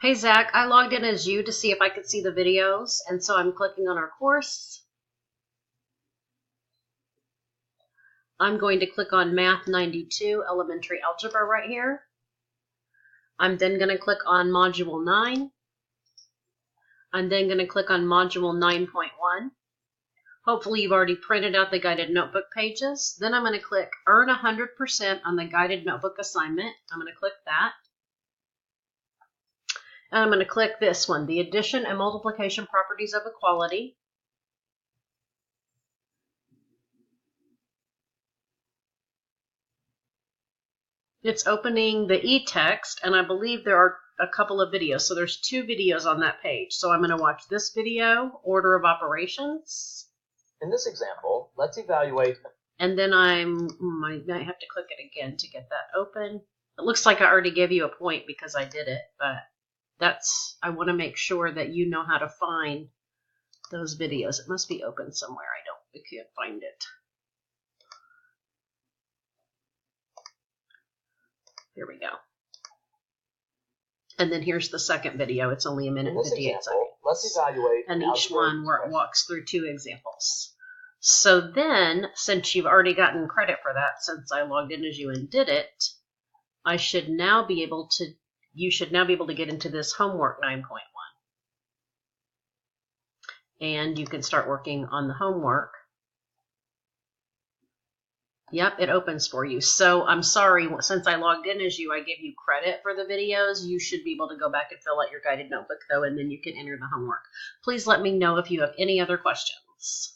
Hey Zach, I logged in as you to see if I could see the videos, and so I'm clicking on our course. I'm going to click on Math 92 Elementary Algebra right here. I'm then going to click on Module 9. I'm then going to click on Module 9.1. Hopefully you've already printed out the guided notebook pages. Then I'm going to click Earn 100% on the guided notebook assignment. I'm going to click that. And I'm going to click this one, the addition and multiplication properties of equality. It's opening the e-text, and I believe there are a couple of videos. So there's 2 videos on that page. So I'm going to watch this video, order of operations. In this example, let's evaluate. And then I might have to click it again to get that open. It looks like I already gave you a point because I did it, but I want to make sure that you know how to find those videos. It must be open somewhere. I can't find it. Here we go. And then here's the second video. It's only a minute and 58 seconds. Let's evaluate. And each one where it walks through 2 examples. So then, since you've already gotten credit for that, since I logged in as you and did it, you should now be able to get into this homework 9.1. And you can start working on the homework. Yep, it opens for you. So I'm sorry, since I logged in as you, I gave you credit for the videos. You should be able to go back and fill out your guided notebook, though, and then you can enter the homework. Please let me know if you have any other questions.